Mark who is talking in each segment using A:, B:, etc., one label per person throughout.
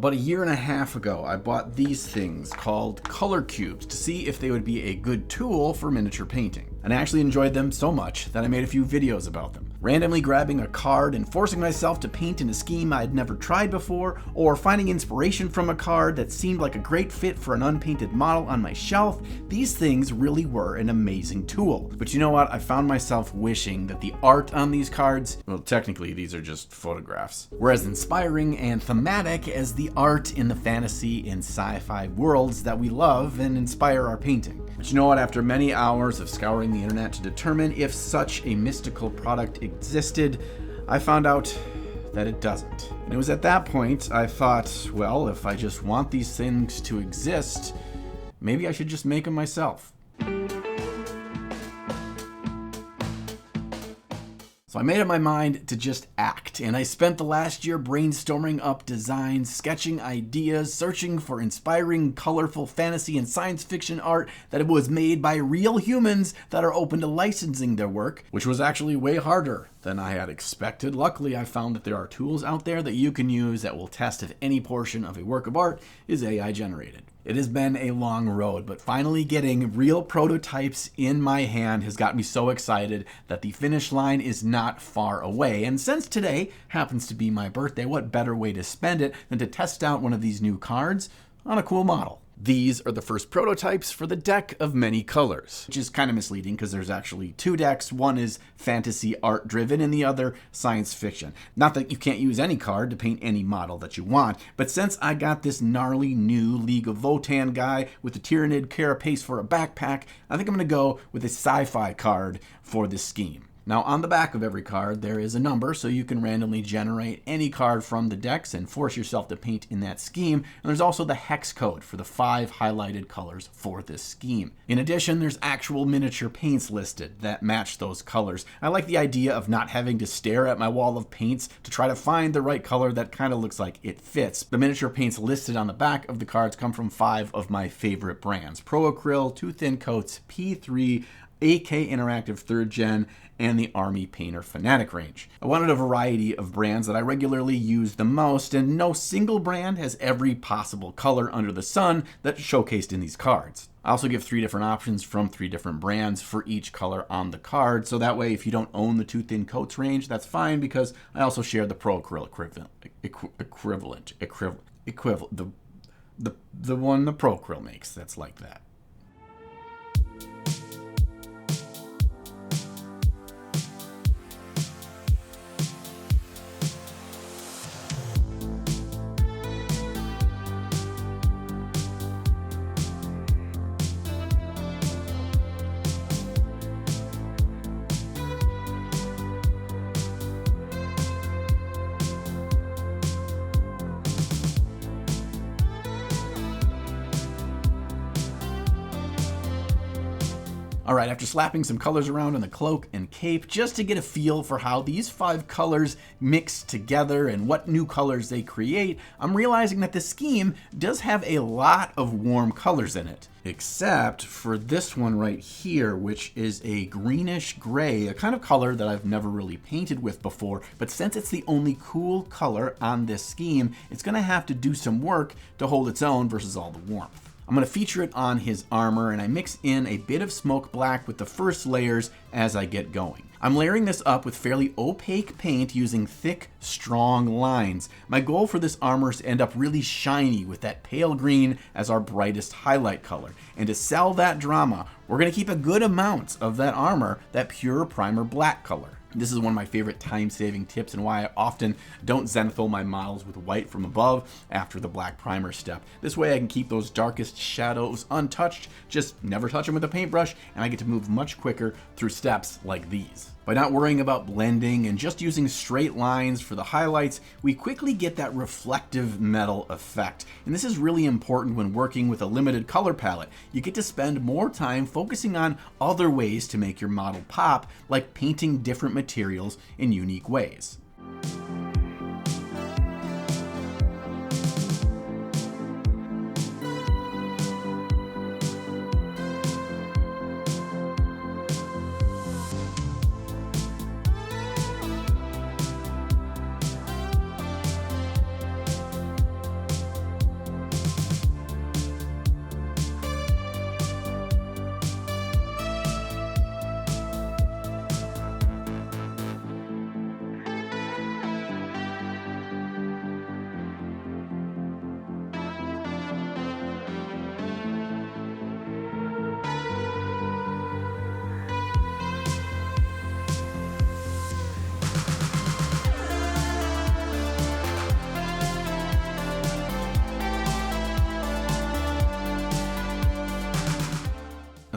A: About a year and a half ago, I bought these things called color cubes to see if they would be a good tool for miniature painting. And I actually enjoyed them so much that I made a few videos about them. Randomly grabbing a card and forcing myself to paint in a scheme I had never tried before, or finding inspiration from a card that seemed like a great fit for an unpainted model on my shelf, these things really were an amazing tool. But you know what? I found myself wishing that the art on these cards, well, technically these are just photographs, were as inspiring and thematic as the art in the fantasy and sci-fi worlds that we love and inspire our painting. But you know what? After many hours of scouring the internet to determine if such a mystical product existed, I found out that it doesn't. And it was at that point I thought, well, if I just want these things to exist, maybe I should just make them myself. So I made up my mind to just act, and I spent the last year brainstorming up designs, sketching ideas, searching for inspiring, colorful fantasy and science fiction art that was made by real humans that are open to licensing their work, which was actually way harder than I had expected. Luckily, I found that there are tools out there that you can use that will test if any portion of a work of art is AI generated. It has been a long road, but finally getting real prototypes in my hand has got me so excited that the finish line is not far away. And since today happens to be my birthday, what better way to spend it than to test out one of these new cards on a cool model? These are the first prototypes for the deck of many colors, which is kind of misleading because there's actually two decks. One is fantasy art driven and the other science fiction. Not that you can't use any card to paint any model that you want, but since I got this gnarly new League of Votan guy with the Tyranid carapace for a backpack, I think I'm going to go with a sci-fi card for this scheme. Now, on the back of every card, there is a number, so you can randomly generate any card from the decks and force yourself to paint in that scheme. And there's also the hex code for the 5 highlighted colors for this scheme. In addition, there's actual miniature paints listed that match those colors. I like the idea of not having to stare at my wall of paints to try to find the right color that kind of looks like it fits. The miniature paints listed on the back of the cards come from 5 of my favorite brands: Pro Acryl, Two Thin Coats, P3, AK Interactive 3rd Gen, and the Army Painter Fanatic range. I wanted a variety of brands that I regularly use the most, and no single brand has every possible color under the sun that's showcased in these cards. I also give 3 different options from 3 different brands for each color on the card, so that way if you don't own the Two Thin Coats range, that's fine, because I also share the Pro Acryl equivalent, the one the Pro Acryl makes that's like that. All right, after slapping some colors around on the cloak and cape just to get a feel for how these 5 colors mix together and what new colors they create, I'm realizing that the scheme does have a lot of warm colors in it. Except for this one right here, which is a greenish gray, a kind of color that I've never really painted with before, but since it's the only cool color on this scheme, it's gonna have to do some work to hold its own versus all the warmth. I'm going to feature it on his armor, and I mix in a bit of smoke black with the first layers as I get going. I'm layering this up with fairly opaque paint using thick, strong lines. My goal for this armor is to end up really shiny with that pale green as our brightest highlight color. And to sell that drama, we're going to keep a good amount of that armor that pure primer black color. This is one of my favorite time-saving tips and why I often don't zenithal my models with white from above after the black primer step. This way I can keep those darkest shadows untouched, just never touch them with a paintbrush, and I get to move much quicker through steps like these. By not worrying about blending and just using straight lines for the highlights, we quickly get that reflective metal effect. And this is really important when working with a limited color palette. You get to spend more time focusing on other ways to make your model pop, like painting different materials in unique ways.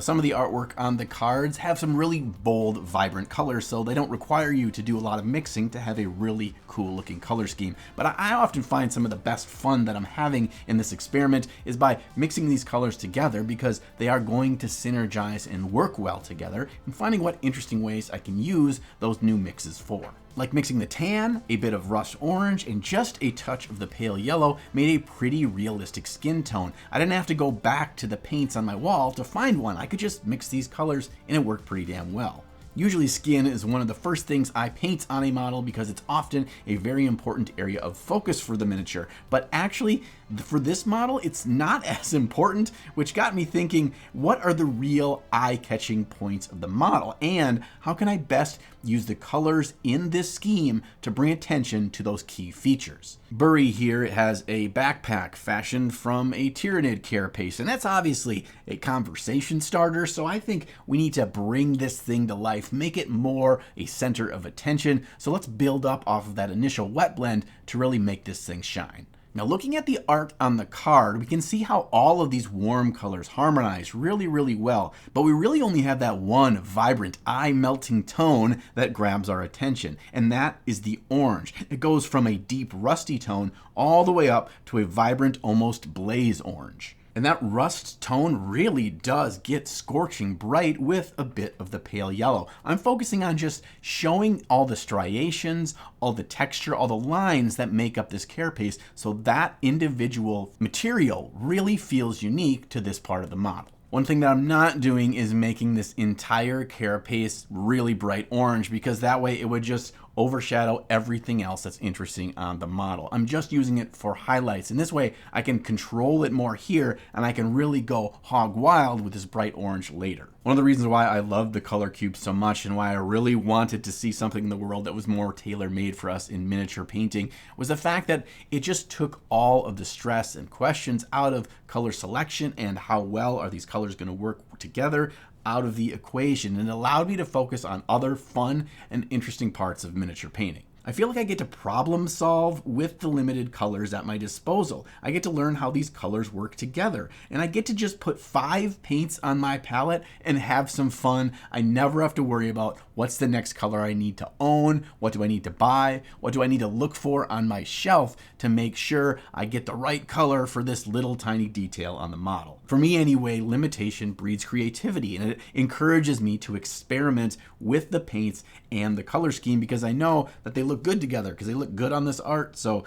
A: some of the artwork on the cards have some really bold, vibrant colors, so they don't require you to do a lot of mixing to have a really cool looking color scheme. But I often find some of the best fun that I'm having in this experiment is by mixing these colors together, because they are going to synergize and work well together, and finding what interesting ways I can use those new mixes for. Like mixing the tan, a bit of rust orange, and just a touch of the pale yellow made a pretty realistic skin tone. I didn't have to go back to the paints on my wall to find one. I could just mix these colors and it worked pretty damn well. Usually skin is one of the first things I paint on a model because it's often a very important area of focus for the miniature, but actually for this model it's not as important, which got me thinking, what are the real eye-catching points of the model, and how can I best use the colors in this scheme to bring attention to those key features? Burry here has a backpack fashioned from a Tyranid carapace, and that's obviously a conversation starter, so I think we need to bring this thing to life, make it more a center of attention. So let's build up off of that initial wet blend to really make this thing shine. Now, looking at the art on the card, we can see how all of these warm colors harmonize really, really well, but we really only have that one vibrant, eye-melting tone that grabs our attention, and that is the orange. It goes from a deep rusty tone all the way up to a vibrant, almost blaze orange. And that rust tone really does get scorching bright with a bit of the pale yellow. I'm focusing on just showing all the striations, all the texture, all the lines that make up this carapace, so that individual material really feels unique to this part of the model. One thing that I'm not doing is making this entire carapace really bright orange, because that way it would just overshadow everything else that's interesting on the model. I'm just using it for highlights, and this way I can control it more here, and I can really go hog wild with this bright orange later. One of the reasons why I love the color cube so much, and why I really wanted to see something in the world that was more tailor-made for us in miniature painting, was the fact that it just took all of the stress and questions out of color selection and how well are these colors going to work together out of the equation, and allowed me to focus on other fun and interesting parts of miniature painting. I feel like I get to problem solve with the limited colors at my disposal. I get to learn how these colors work together, and I get to just put 5 paints on my palette and have some fun. I never have to worry about what's the next color I need to own, what do I need to buy, what do I need to look for on my shelf to make sure I get the right color for this little tiny detail on the model. For me anyway, limitation breeds creativity, and it encourages me to experiment with the paints and the color scheme, because I know that they look good together, because they look good on this art. So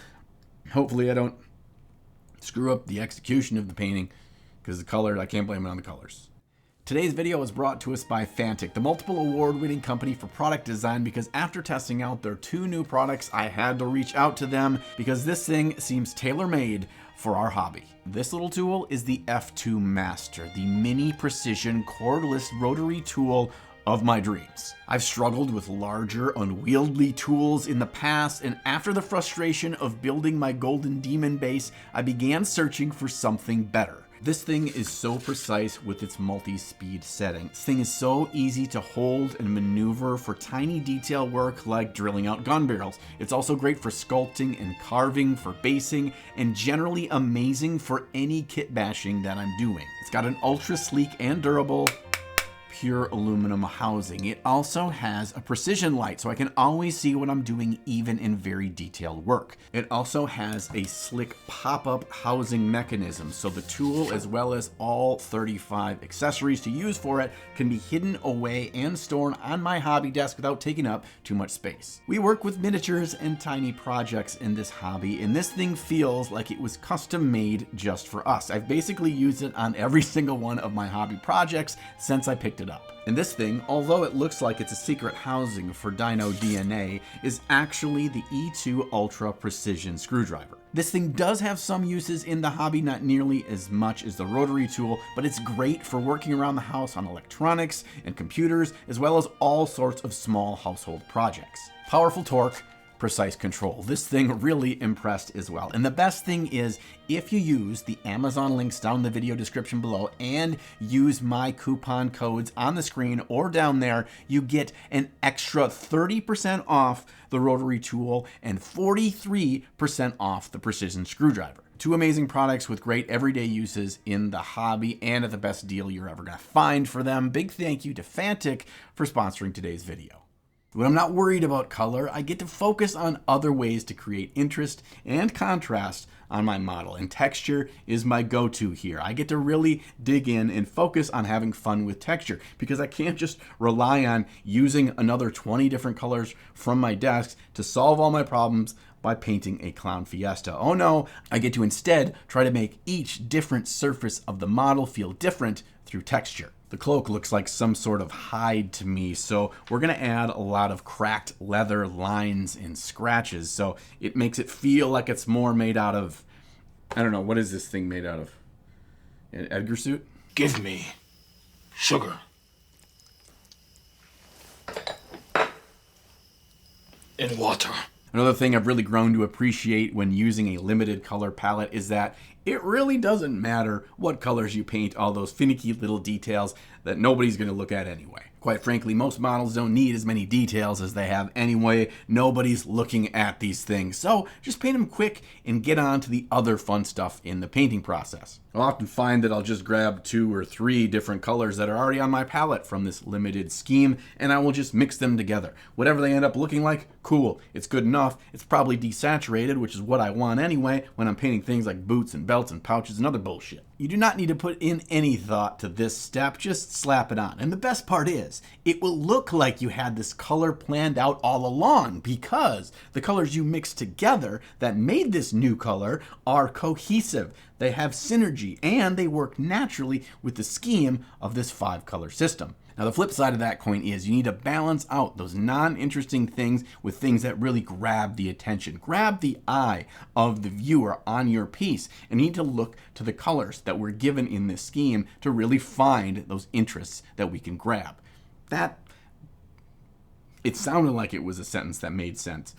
A: hopefully I don't screw up the execution of the painting, because the color, I can't blame it on the colors. Today's video was brought to us by Fantic, the multiple award-winning company for product design, because after testing out their 2 new products, I had to reach out to them because this thing seems tailor-made for our hobby. This little tool is the F2 Master, the mini precision cordless rotary tool of my dreams. I've struggled with larger, unwieldy tools in the past, and after the frustration of building my golden demon base, I began searching for something better. This thing is so precise with its multi-speed setting. This thing is so easy to hold and maneuver for tiny detail work like drilling out gun barrels. It's also great for sculpting and carving, for basing, and generally amazing for any kit bashing that I'm doing. It's got an ultra sleek and durable pure aluminum housing. It also has a precision light, so I can always see what I'm doing even in very detailed work. It also has a slick pop-up housing mechanism, so the tool, as well as all 35 accessories to use for it, can be hidden away and stored on my hobby desk without taking up too much space. We work with miniatures and tiny projects in this hobby, and this thing feels like it was custom made just for us. I've basically used it on every single one of my hobby projects since I picked it up. And this thing, although it looks like it's a secret housing for Dino DNA, is actually the E2 Ultra Precision Screwdriver. This thing does have some uses in the hobby, not nearly as much as the rotary tool, but it's great for working around the house on electronics and computers, as well as all sorts of small household projects. Powerful torque, precise control. This thing really impressed as well. And the best thing is, if you use the Amazon links down in the video description below and use my coupon codes on the screen or down there, you get an extra 30% off the rotary tool and 43% off the precision screwdriver. Two amazing products with great everyday uses in the hobby and at the best deal you're ever going to find for them. Big thank you to Fantic for sponsoring today's video. When I'm not worried about color, I get to focus on other ways to create interest and contrast on my model, and texture is my go-to here. I get to really dig in and focus on having fun with texture because I can't just rely on using another 20 different colors from my desk to solve all my problems by painting a clown fiesta. Oh no, I get to instead try to make each different surface of the model feel different through texture. The cloak looks like some sort of hide to me, so we're gonna add a lot of cracked leather lines and scratches, so it makes it feel like it's more made out of, I don't know, what is this thing made out of? An Edgar suit?
B: Give me sugar and water.
A: Another thing I've really grown to appreciate when using a limited color palette is that it really doesn't matter what colors you paint, all those finicky little details that nobody's going to look at anyway. Quite frankly, most models don't need as many details as they have anyway. Nobody's looking at these things. So just paint them quick and get on to the other fun stuff in the painting process. I'll often find that I'll just grab 2 or 3 different colors that are already on my palette from this limited scheme, and I will just mix them together. Whatever they end up looking like, cool. It's good enough. It's probably desaturated, which is what I want anyway when I'm painting things like boots and belts and pouches and other bullshit. You do not need to put in any thought to this step, just slap it on. And the best part is, it will look like you had this color planned out all along because the colors you mixed together that made this new color are cohesive. They have synergy and they work naturally with the scheme of this 5-color system. Now the flip side of that coin is you need to balance out those non-interesting things with things that really grab the attention, grab the eye of the viewer on your piece, and you need to look to the colors that we're given in this scheme to really find those interests that we can grab. It sounded like it was a sentence that made sense,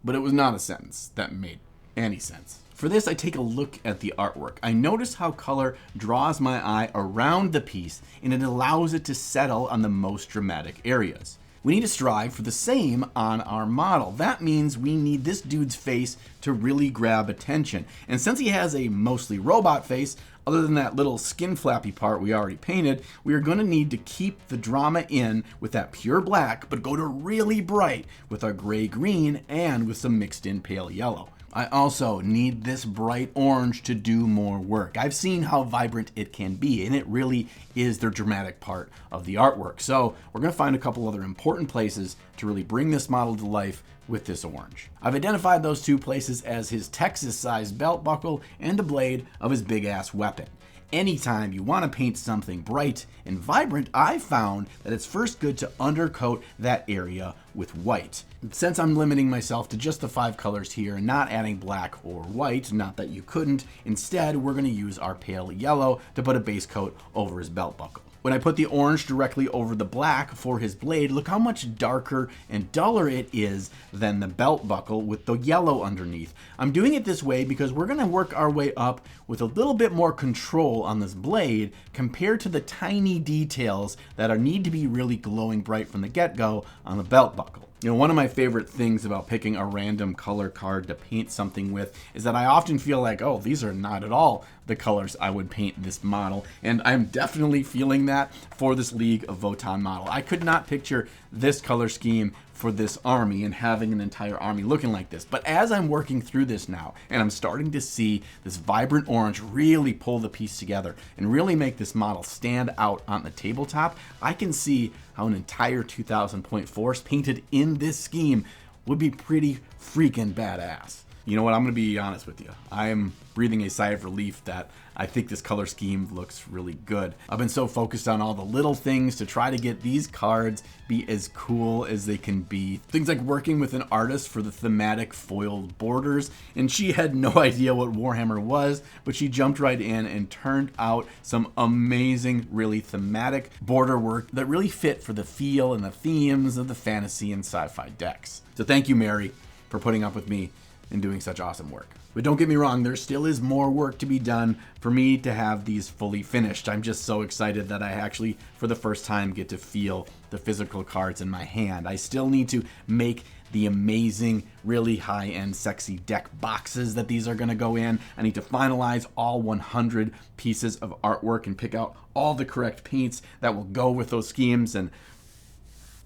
A: but it was not a sentence that made any sense. For this, I take a look at the artwork. I notice how color draws my eye around the piece and it allows it to settle on the most dramatic areas. We need to strive for the same on our model. That means we need this dude's face to really grab attention. And since he has a mostly robot face, other than that little skin flappy part we already painted, we are going to need to keep the drama in with that pure black, but go to really bright with our gray-green and with some mixed in pale yellow. I also need this bright orange to do more work. I've seen how vibrant it can be, and it really is the dramatic part of the artwork. So we're going to find a couple other important places to really bring this model to life with this orange. I've identified those 2 places as his Texas-sized belt buckle and the blade of his big-ass weapon. Anytime you want to paint something bright and vibrant, I've found that it's first good to undercoat that area with white. Since I'm limiting myself to just the 5 colors here and not adding black or white, not that you couldn't, instead we're going to use our pale yellow to put a base coat over his belt buckle. When I put the orange directly over the black for his blade, look how much darker and duller it is than the belt buckle with the yellow underneath. I'm doing it this way because we're going to work our way up with a little bit more control on this blade compared to the tiny details that need to be really glowing bright from the get-go on the belt buckle. You know, one of my favorite things about picking a random color card to paint something with is that I often feel like, oh, these are not at all the colors I would paint this model. And I'm definitely feeling that for this League of Votan model. I could not picture this color scheme for this army and having an entire army looking like this. But as I'm working through this now, and I'm starting to see this vibrant orange really pull the piece together and really make this model stand out on the tabletop, I can see how an entire 2,000 point force painted in this scheme would be pretty freaking badass. You know what, I'm going to be honest with you. I am breathing a sigh of relief that I think this color scheme looks really good. I've been so focused on all the little things to try to get these cards be as cool as they can be. Things like working with an artist for the thematic foiled borders, and she had no idea what Warhammer was, but she jumped right in and turned out some amazing, really thematic border work that really fit for the feel and the themes of the fantasy and sci-fi decks. So thank you, Mary, for putting up with me in doing such awesome work. But don't get me wrong, there still is more work to be done for me to have these fully finished. I'm just so excited that I actually, for the first time, get to feel the physical cards in my hand. I still need to make the amazing, really high-end, sexy deck boxes that these are going to go in. I need to finalize all 100 pieces of artwork and pick out all the correct paints that will go with those schemes. And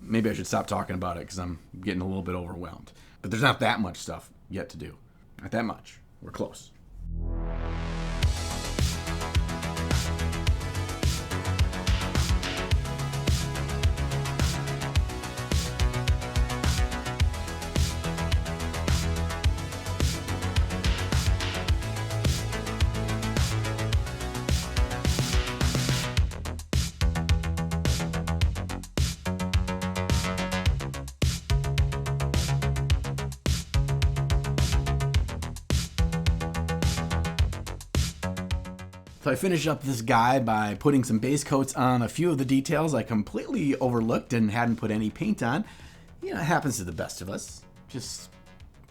A: maybe I should stop talking about it because I'm getting a little bit overwhelmed. But there's not that much stuff yet to do. Not that much. We're close. So I finish up this guy by putting some base coats on a few of the details I completely overlooked and hadn't put any paint on. You know, it happens to the best of us. Just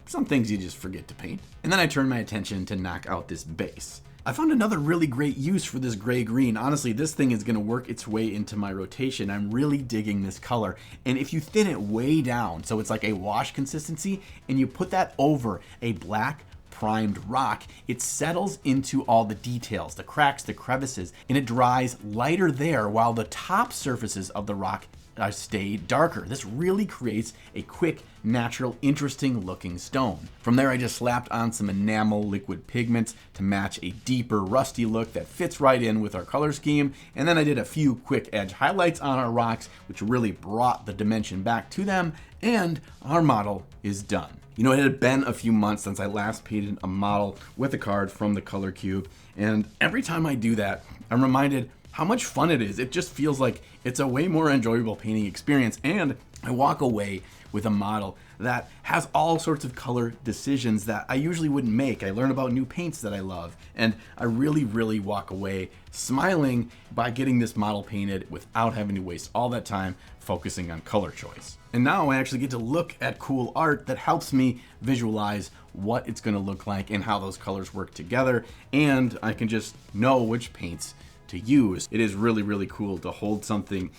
A: some things you just forget to paint. And then I turn my attention to knock out this base. I found another really great use for this gray-green. Honestly, this thing is going to work its way into my rotation. I'm really digging this color. And if you thin it way down, so it's like a wash consistency, and you put that over a black primed rock, it settles into all the details, the cracks, the crevices, and it dries lighter there while the top surfaces of the rock stay darker. This really creates a quick, natural, interesting looking stone. From there, I just slapped on some enamel liquid pigments to match a deeper rusty look that fits right in with our color scheme. And then I did a few quick edge highlights on our rocks, which really brought the dimension back to them. And our model is done. You know, it had been a few months since I last painted a model with a card from the color cube. And every time I do that, I'm reminded how much fun it is. It just feels like it's a way more enjoyable painting experience. And I walk away with a model that has all sorts of color decisions that I usually wouldn't make. I learn about new paints that I love. And I really walk away smiling by getting this model painted without having to waste all that time focusing on color choice. And now I actually get to look at cool art that helps me visualize what it's going to look like and how those colors work together. And I can just know which paints to use. It is really cool to hold something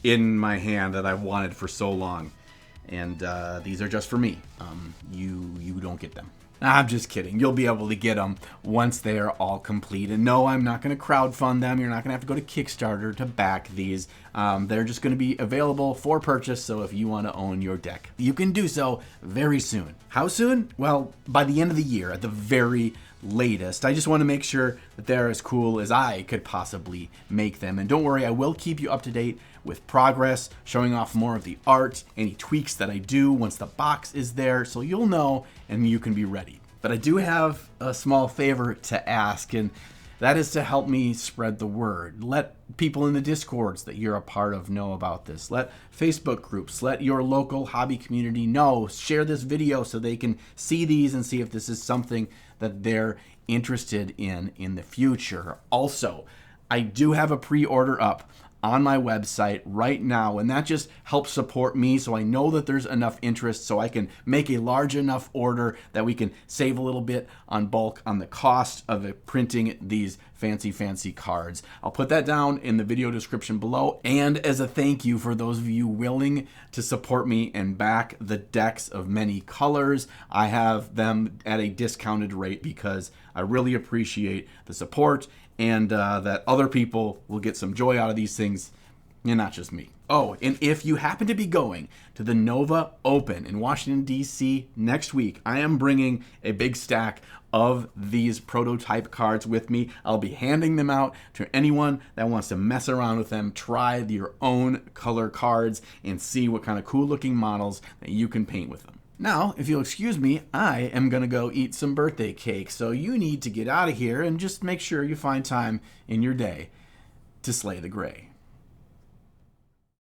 A: in my hand that I've wanted for so long. And these are just for me. You don't get them. I'm just kidding. You'll be able to get them once they are all complete. And no, I'm not going to crowdfund them. You're not going to have to go to Kickstarter to back these. They're just going to be available for purchase. So if you want to own your deck, you can do so very soon. How soon? Well, by the end of the year at the very latest. I just want to make sure that they're as cool as I could possibly make them. And don't worry, I will keep you up to date with progress, showing off more of the art, any tweaks that I do once the box is there, so you'll know and you can be ready. But I do have a small favor to ask, and that is to help me spread the word. Let people in the Discords that you're a part of know about this. Let Facebook groups, let your local hobby community know. Share this video so they can see these and see if this is something that they're interested in the future. Also, I do have a pre-order up on my website right now, and that just helps support me so I know that there's enough interest so I can make a large enough order that we can save a little bit on bulk on the cost of printing these fancy cards. I'll put that down in the video description below. And as a thank you for those of you willing to support me and back the decks of many colors, I have them at a discounted rate because I really appreciate the support and that other people will get some joy out of these things and not just me. Oh, and if you happen to be going to the Nova Open in Washington, D.C. next week, I am bringing a big stack of these prototype cards with me. I'll be handing them out to anyone that wants to mess around with them, try your own color cards, and see what kind of cool looking models that you can paint with them. Now, if you'll excuse me, I am going to go eat some birthday cake, so you need to get out of here and just make sure you find time in your day to slay the gray.